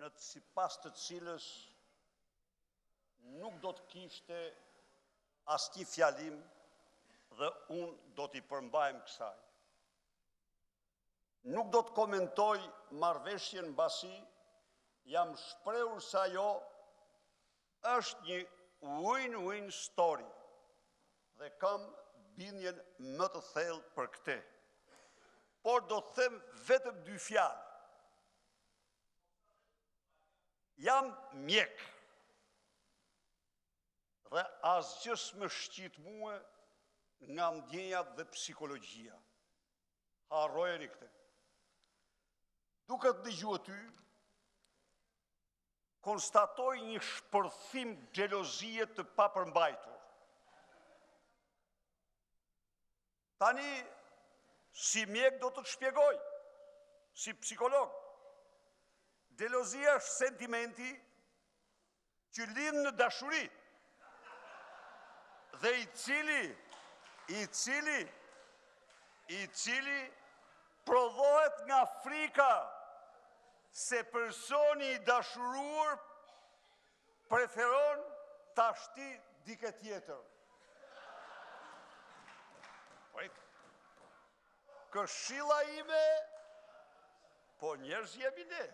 në sipas të cilës nuk do të kishte asnjë fjalim dhe unë do t'i përmbajmë kësaj. Nuk do të komentoj marrëveshjen mbasi jam shprehur se ajo është një win-win story dhe kam bindjen më të thellë për këtë. Por do të them vetëm 2 fjalë. Jam mjek dhe asgjë s'më shqit mua nga ndjenjat dhe psikologjia. Harrojeni këtë. Duke të dëgjuar ty, konstatoj një shpërthim xhelozie të papërmbajtur. Tani, si mjek do të shpjegoj, si psikolog. Xhelozia është sentimenti që lind në dashuri dhe i cili prodhohet nga frika se personi i dashuruar preferon ta shti dikë tjetër. Këshilla ime, po njerëz jemi ne.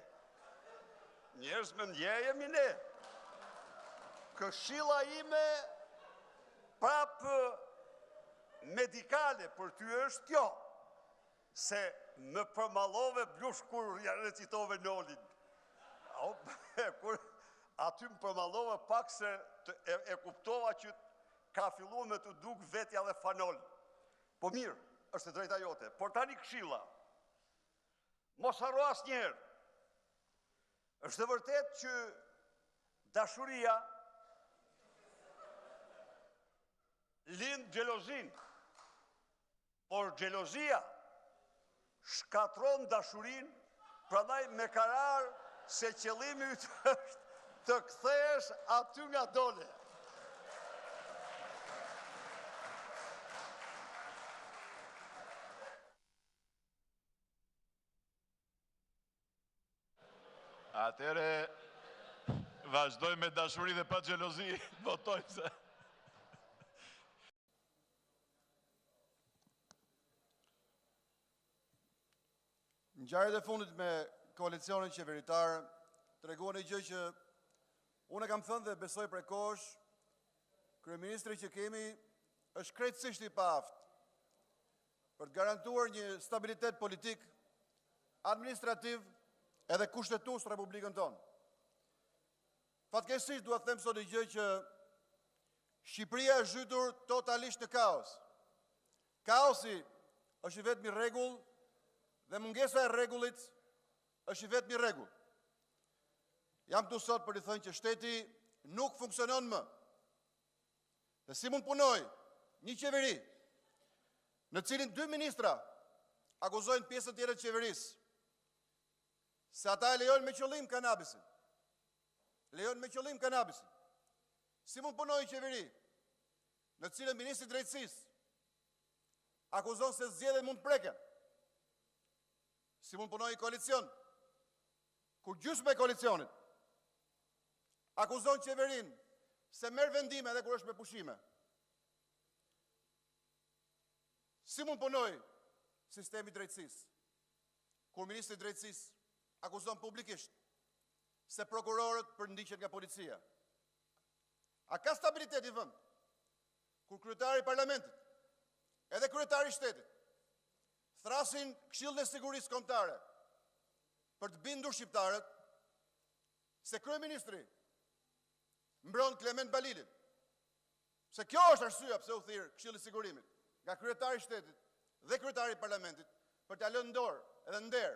Njerëz me ndje jemi ne. Këshilla ime prapë medikale për ty është kjo, se më përmallove blush kur recitove Nolin. Aty më përmallove pak se e kuptova që ka filluar me të duk vetja dhe fanol. Po mirë, është e drejta jote, por tani këshilla. Mos harro asnjëherë. Është e vërtet që dashuria lind xhelozin, por xhelozia shkatron dashurin, prandaj me karar se qëllimi yt është të kthehesh aty nga dole. Atëre, vazhdoj me dashuri dhe pa xhelozi, votoj se. Ngjarjet e fundit me koalicionin qeveritar treguan një gjë që unë kam thënë dhe besoj prej kohësh, kryeministri që kemi është krejtësisht i paaft për të garantuar një stabilitet politik, administrativ edhe kushtetues Republikën tonë. Fatkeqësisht dua të them sot një gjë që Shqipëria është zhytur totalisht në kaos. Kaosi është i vetmi rregull dhe mungesa e rregullit është i vetmi rregull. Jam këtu sot për të thënë që shteti nuk funksionon më. Dhe si mund punoj një qeveri në cilin 2 ministra akuzojnë pjesën tjetër të qeverisë se ata e lejojnë me qëllim kanabisin. Lejojnë me qëllim kanabisin. Si mund punoj një qeveri në cilën ministri i drejtësisë akuzon se zgjedhjet mund preken? Si mund punoj një koalicion kur gjysmë e koalicionit akuzon qeverin se merr vendime edhe kur është me pushime? Si mund punoj sistemi i drejtësisë kur ministri i drejtësisë akuzon publikisht se prokurorët përndiqen nga policia? A ka stabilitet i vend kur kryetari i parlamentit edhe kryetari i shtetit thrasin Këshillin e Sigurisë Kombëtare për të bindur shqiptarët se kryeministri mbron Klement Balilin? Se kjo është arsyeja pse u thirr Këshilli i Sigurimit nga kryetari i shtetit dhe kryetari i parlamentit për ta lënë dorë edhe nder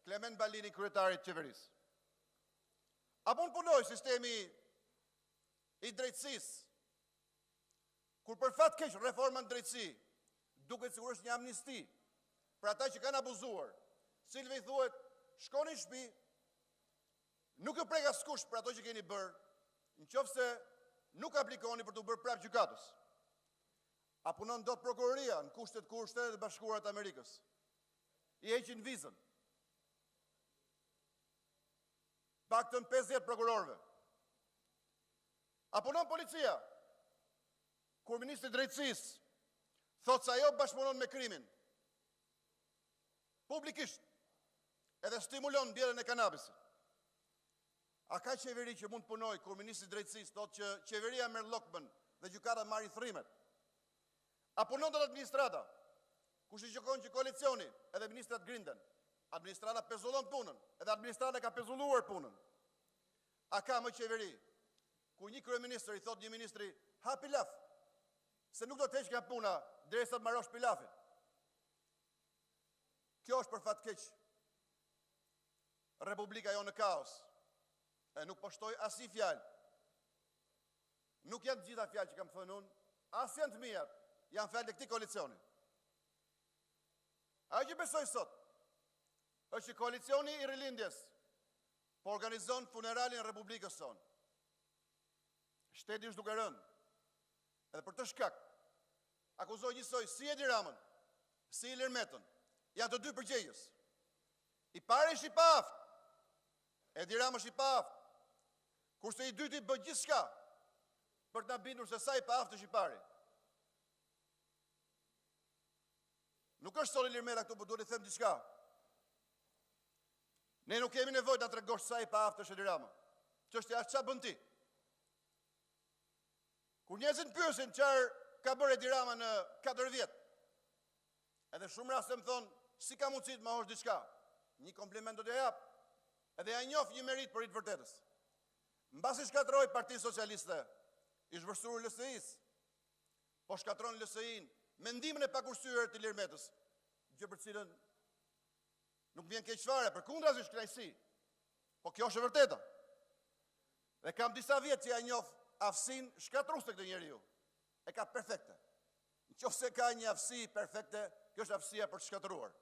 Klement Balini, kryetari të qeverisë. Apo në punoj sistemi i drejtësisë, kur për fat keq reforma në drejtësi duket sikur është një amnisti për ata që kanë abuzuar, cilëve i thuhet shkoni në shtëpi, nuk ju prek askush për ato që keni bërë, nëse nuk aplikoni për të bërë prapë gjykatës. A punon dot prokuroria në kushtet kur Shtetet e Bashkuara të Amerikës? I heqin vizën. paktën 50 prokurorëve. Apo non policia, kur ministri i drejtësisë thotë se ajo bashkëpunon me krimin, publikisht, edhe stimulon mbjerrjen e kanabisit. A ka qeveri që mund të punoj kur ministri i drejtësisë thotë që qeveria merr llokmën dhe gjykata marr i thrimet? A punon dot administrata? Kush i gjykon që koalicioni edhe ministrat grinden? Administrata pezullon punën, edhe administrata ka pezulluar punën. A ka më qeveri ku një kryeministër i thot një ministri ha pilaf, se nuk do të heq nga puna derisa të marrosh pilafin? Kjo është për fat keq Republika jo në kaos. E nuk po shtoj asnjë fjalë. Nuk janë të gjitha fjalë që kam thënë unë, as janë të mia, janë fjalë të këtij koalicioni. Ajo që besoj sot është që koalicioni i rilindjes po organizon funeralin e Republikës sonë. Shteti është duke rënë. Edhe për të shkak akuzoj njësoj si Edi Ramën, si Ilir Metën. Janë të dy përgjegjës. I pari është i paaft. Edi Ramë është i paaft. Kurse i dyti bë gjithçka për të na bindur se sa i paaft është i pari. Nuk është sot Ilir Meta këtu, por duhet të them diçka. Ne nuk kemi nevojë ta tregosh sa i paaft është Edi Rama. Çështja është çfarë bën ti. Kur njerëzit pyesin çfarë ka bërë Edi Rama në 4 vjet, edhe shumë raste më thonë, si ka mundësi të mohosh diçka? Një kompliment do t'ja jap. Edhe ja njoh një merit për i të vërtetës. Mbasi shkatroi Partinë Socialiste, i zhvërsuar LSI-s, po shkatron LSI-n, mendimin e pakursyer të Ilir Metës, gjë për cilën nuk vjen keq fare, përkundrazi është kënaqësi. Po kjo është e vërteta. Dhe kam disa vjet që ja njoh aftësinë shkatruese të këtë njeriu. E ka perfekte. Nëse ka një aftësi perfekte, kjo është aftësia për të shkatruar.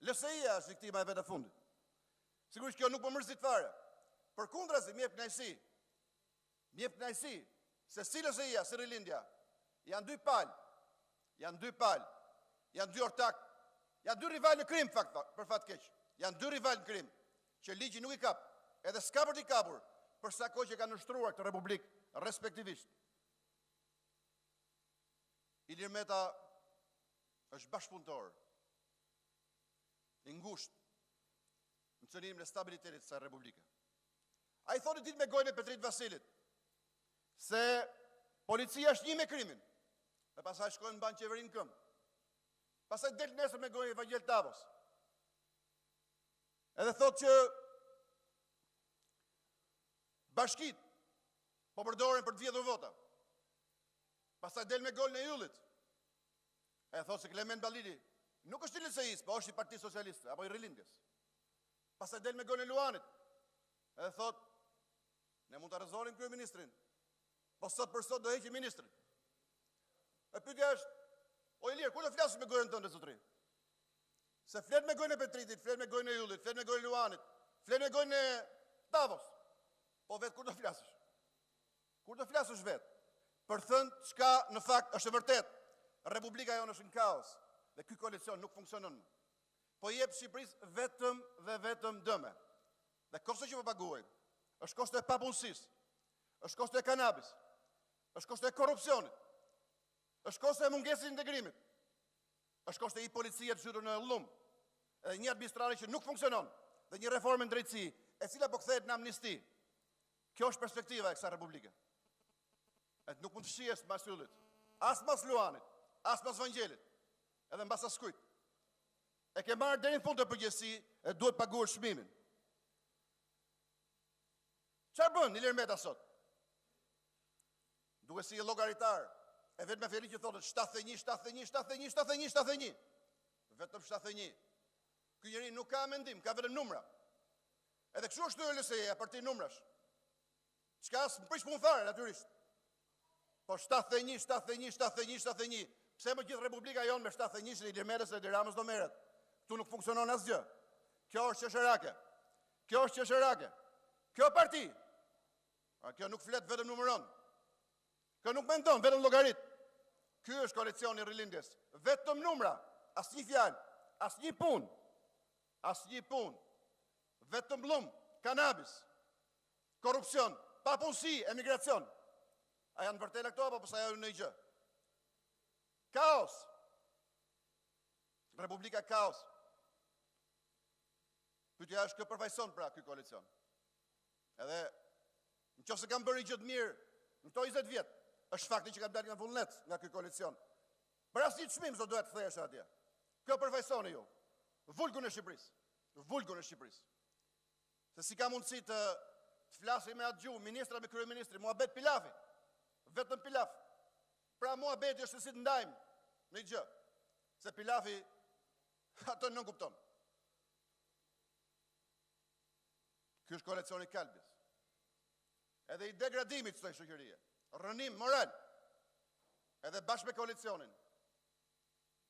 LSI-ja është viktima e vetë fundit. Sigurisht kjo nuk po mërzit fare. Përkundrazi më jep kënaqësi. Më jep kënaqësi se si LSI-ja, si rilindja, janë dy palë. Janë dy ortak, janë dy rivalë në krim për fat keq. Janë dy rivalë në krim që ligji nuk i kap, edhe s'ka për t'i kapur, për sa kohë që kanë nështruar këtë republikë respektivisht. Ilir Meta është bashkëpunëtor i ngushtë në cënimin e stabilitetit të Republikës. Ai thonë ditë me gojën e Petrit Vasilit se policia është një me krimin. Dhe pasaj shkojnë në banë qeverin këmë. Pasaj del nesër me gojën e Evangel Tavos. Edhe thotë që bashkit po përdoren për të vjedhur vota. Pasaj del me golën e Yllit. E thotë se Klement Ballili nuk është i LSI-s, po është i Partisë Socialiste, apo i rilindjes. Pasaj del me golën e Luanit. Edhe thotë, ne mund të arrëzorim kryeministrin, po sot për sot do heqim ministrin. E pyetja është, o Ilir, kur do flasësh me gojën tënde zotëri? Se flet me gojën e Petritit, flet me gojën e Yllit, flet me gojën e Luanit, flet me gojën e Tavos. Po vetë kur do flasësh? Kur do flasësh vetë? Për thënë çka në fakt është e vërtet. Republika jonë është në kaos dhe ky koalicion nuk funksionon më. Po jep Shqipërisë vetëm dhe vetëm dëme. Dhe kosto që po paguajnë, është kosto e papunësisë, është kosto e kanabis, është kosto e korrupsionit, është kosto e mungesës integrimit, është kosto i policia të zhytur në llum, edhe një administratë që nuk funksionon, dhe një reformë në drejtësi, e cila po kthehet në amnisti. Kjo është perspektiva e kësaj republike. Et nuk mund të shihes mas Yllit, as mas Luanit, as mas Vangelit, edhe mbas askujt. E ke marrë deri në fund të përgjegjësi e duhet paguar çmimin. Çfarë bën Ilir Meta sot? Duhet si llogaritar, e vetëm me fjali që thotë 71. Vetëm 71. Ky njeri nuk ka mendim, ka vetëm numra. Edhe kështu është LSI-ja, parti numrash. Çka s'prish punë fare natyrisht. Po 71. Pse më gjithë Republika jonë me 71 e Ilir Metës dhe Edi Ramës do merret? Ktu nuk funksionon asgjë. Kjo është qesharake. Kjo parti. Kjo nuk flet vetëm numëron. Kjo nuk mendon vetëm llogarit. Ky është koalicioni i rilindjes. Vetëm numra, asnjë fjalë, asnjë punë. Vetëm llum, kanabis, korrupsion, papunësi, emigracion. A janë vërtela këto apo sa janë në gjë? Kaos. Republika kaos. Pyetja është kë përfaqëson pra ky koalicion. Edhe nëse kam bërë gjë të mirë në këto 20 vjet, është fakti që kam dalë nga vullnet nga ky koalicion. Për asnjë çmim s'do duhet të kthehesh atje. Kë përfaqësoni ju? Vulgun e Shqipërisë. Vulgun e Shqipërisë. Se si ka mundësi të flasë me atë gjuhë, ministra me kryeministri, muhabet pilafi. Vetëm pilaf. Pra muhabeti është se si të ndajmë në gjë. Se pilafi atë nuk kupton. Ky është koalicioni i kalbis. Edhe i degradimit të kësaj shoqërie. Rënim moral. Edhe bashkë me koalicionin.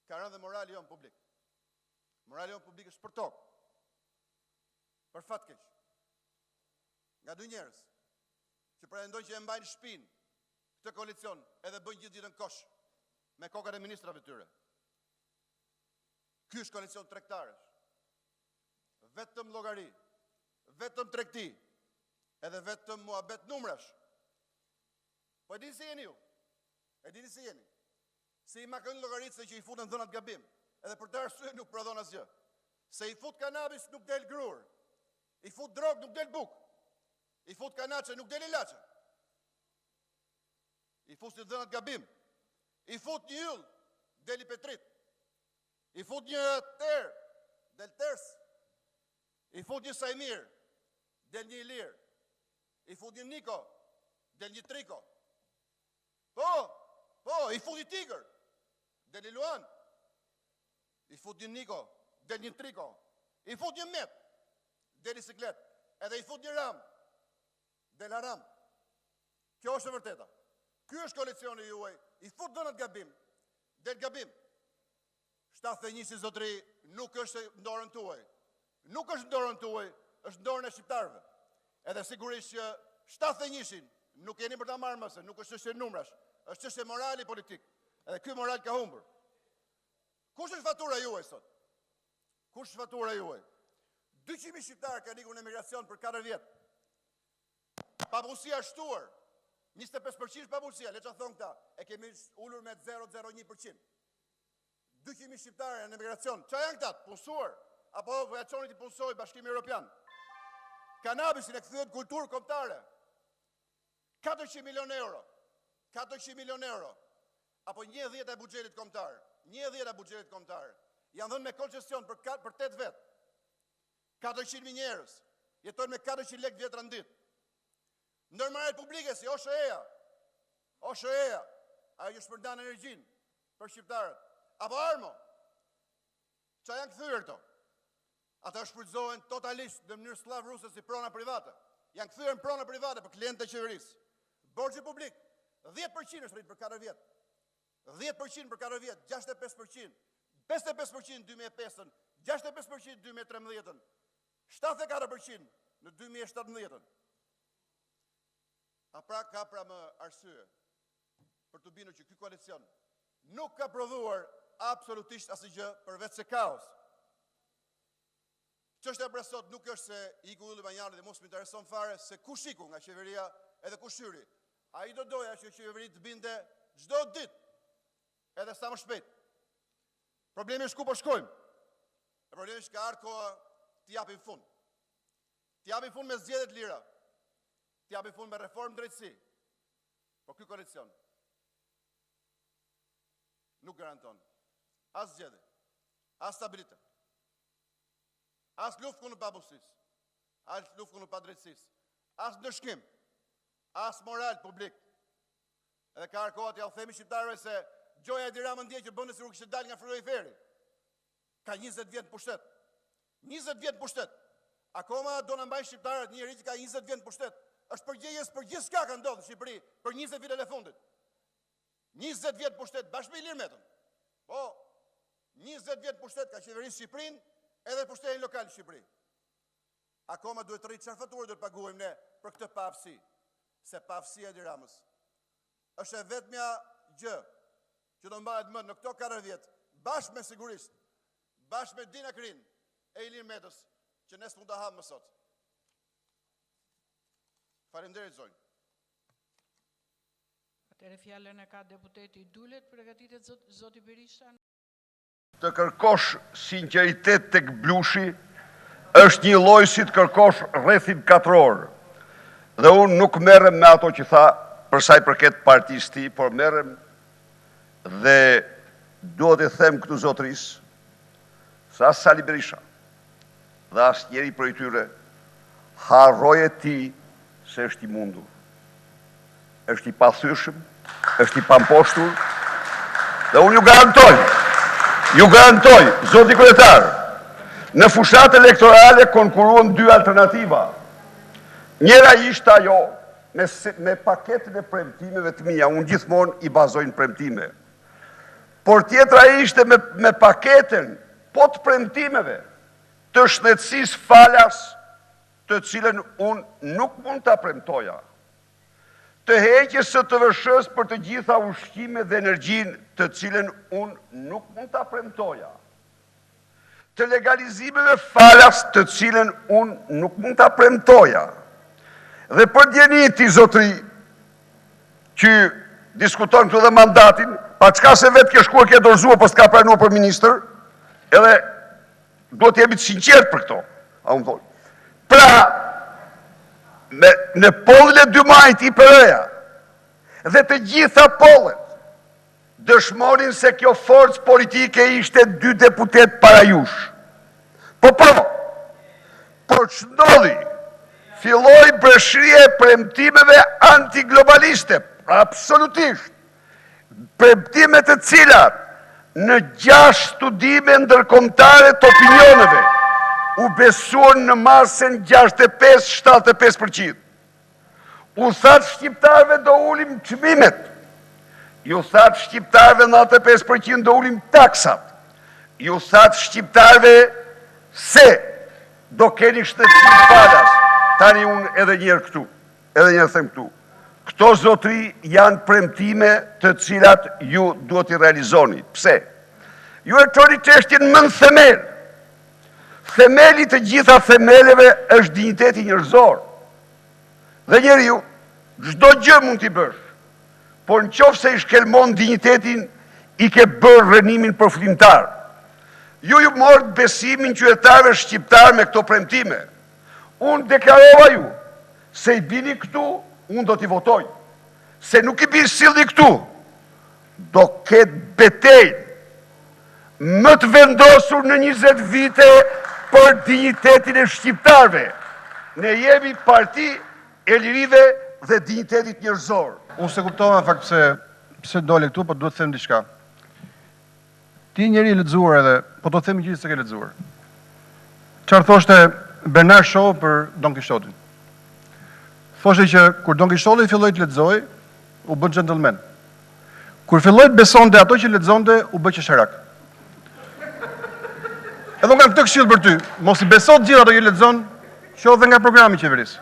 Ka rënë dhe morali jon publik. Morali jon publik është për tokë. Për fat keq. Nga dy njerëz që pretendojnë që e mbajnë shtëpinë këtë koalicion edhe bëjnë gjithë ditën kosh me kokat e ministrave tyre. Ky është koalicion tregtarësh. Vetëm llogari, vetëm tregti, edhe vetëm muhabet numrash. Po e dini si jeni ju? E dini si jeni? Se i makën llogaritse që i futën dhënat gabim, edhe për të arsye nuk prodhon asgjë. Se i fut kanabis nuk del grur. I fut drog nuk del buk. I fut kanaçe nuk del ilaçe. I fut si dhënat gabim. I fut një yll, del i petrit. I fut një ter, del ters. I fut një sajmir, del një ilir. I fut një niko, del një triko. Po, i fut një tigër, del një luan. I fut një niko, del një triko. I fut një met, del një siklet. Edhe i fut një ram, del haram. Kjo është e vërteta. Ky është koalicioni juaj, i fut dhënat gabim, del gabim. 71 si zotëri nuk është në dorën tuaj. Nuk është në dorën tuaj, është në dorën e shqiptarëve. Edhe sigurisht që 71-shin nuk jeni për ta marrë mëse, nuk është çështje numrash, është çështje morali politik. Edhe ky moral ka humbur. Kush është fatura juaj sot? Kush është fatura juaj? 200.000 shqiptarë kanë ikur në emigracion për 4 vjet. Papunësia është shtuar. 25% papunësia, le çfarë thon këta? E kemi ulur me 0,01%. 200.000 shqiptarë në emigracion. Çfarë janë këta? Punësuar apo vojaçonit i punësoj Bashkimi Evropian? Kanabisin e kthyen kulturë kombëtare. 400 milion euro. 400 milion euro. Apo 1/10 e buxhetit kombëtar. 1/10 e buxhetit kombëtar. Janë dhënë me koncesion për 8 vjet. 400.000 njerëz jetojnë me 400 lekë vjetra në ditë. Ndërmarrjet publike si OSHE-ja. OSHE-ja, ajo që shpërndan energjinë për shqiptarët. Apo Armo. Çfarë janë kthyer këto? Ata shfrytëzohen totalisht në mënyrë sllavruse si prona private. Janë kthyer në prona private për klientë e qeverisë. Borxhi publik 10% është rrit për 4 vjet. 10% për 4 vjet, 65%. 55% në 2005-ën, 65% në 2013-ën, 74% në 2017-ën. A pra ka pra më arsye për të bindur që ky koalicion nuk ka prodhuar absolutisht asgjë përveç se kaos. Çështja për sot nuk është se iku Ylli Banjani dhe mos më intereson fare se kush iku nga qeveria edhe kush hyri. Ai do doja që qeveria të binte çdo ditë, edhe sa më shpejt. Problemi është ku po shkojmë. Problemi është ka ardhur koha të japim fund. Të japim fund me zgjedhje të lira. Të japim fund me reformë drejtësi. Po ky koalicion nuk garanton as zgjedhje, as stabilitet, as luftë kundër pabujqësisë, as luftë kundër padrejtësisë, as ndëshkim, as moral publik. Edhe ka ardhur koha t'ja u themi shqiptarëve se Gjoja Edi Rama ndje që bënë se nuk kishte dalë nga frigoriferi. Ka 20 vjet në pushtet. 20 vjet në pushtet. Akoma do na mbajnë shqiptarët një njerëz që ka 20 vjet në pushtet. Është përgjegjës për gjithçka ka ndodhur në Shqipëri për 20 vitet e fundit. 20 vjet në pushtet bashkë me Ilir Metën. Po, 20 vjet në pushtet ka qeverisë Shqipërinë edhe pushtetin lokal në Shqipëri. Akoma duhet të rritë çfarë faturë do të paguajmë ne për këtë paaftësi. Se paaftësia e Edi Ramës është e vetmja gjë që do mbahet më në këto 4 vjet, bashkë me sigurisht, bashkë me Dina Krin e Ilir Metës, që ne s'mund ta ham më sot. Faleminderit zonjë. Atëre fjalën e ka deputeti Dulet, përgatitet zoti Berisha. Të kërkosh sinqeritet tek blushi është një lloj si të kërkosh rrethin katror. Dhe unë nuk merrem me ato që tha për sa i përket partisë tij, por merrem dhe duhet të them këtu zotërisë se as Sali Berisha dhe as njeri prej tyre harroje ti se është i mundur. Është i pathyeshëm, është i pamposhtur dhe unë ju garantoj, zoti kryetar, në fushat elektorale konkuruan dy alternativa. Njëra ishte ajo me paketën e premtimeve të mia, unë gjithmonë i bazoj në premtime. Por tjetra ishte me paketën të premtimeve të shëndetësisë falas, të cilën unë nuk mund ta premtoja. Të heqjes së TVSH-s për të gjitha ushqimet dhe energjinë, të cilën unë nuk mund ta premtoja. Të legalizimeve falas, të cilën unë nuk mund ta premtoja. Dhe për djeniti, zotri, që diskuton këtu dhe mandatin, pa qka se vetë ke shkuar ke dorëzua, po s'ka pranuar për ministër, edhe do të jemi të sinqert për këto. A unë thonë. Pra, në pollën e 2 majit i përreja, dhe të gjitha pollet, dëshmonin se kjo forcë politike ishte 2 deputet para jush. Por ç'ndodhi? Filloi breshrie e premtimeve antiglobaliste, absolutisht. Premtime të cilat në 6 studime ndërkombëtare të opinioneve u besuan në masën 65-75%. U thatë shqiptarëve do ulim çmimet. Ju thatë shqiptarëve 95% do ulim taksat. Ju thatë shqiptarëve se do keni shtetësi falas. Tani unë edhe njërë them këtu. Këto zotri janë premtime të cilat ju duhet i realizoni. Pse? Ju e çoni çështjen më në themel. Themeli të gjitha themeleve është dinjiteti njerëzor. Dhe njeriu, çdo gjë mund t'i bësh. Por nëse i shkelmon dinjitetin, i ke bërë rënimin përflimtar. Ju morët besimin qytetarëve shqiptar me këto premtime. Unë deklarova ju, se i bini këtu, unë do t'i votoj. Se nuk i bini silli këtu, do ketë betejë më të vendosur në 20 vite për dinjitetin e shqiptarve. Ne jemi parti e lirive dhe dinjitetit njerëzor. Unë se kuptova në fakt pse dole këtu, po duhet të them diçka. Ti njeri i lexuar edhe, po do të them gjithë se ke lexuar. Çfarë thoshte Bernard Shaw për Don Quixotin? Thoshte që kur Don Quixoti filloi të lexojë, u bë gentleman. Kur filloi të besonte ato që lexonte, u bë qesharak. Edhe nga këtë këshill për ty, mos i beso të gjithë ato që lexon, qof dhe nga programi i qeverisë.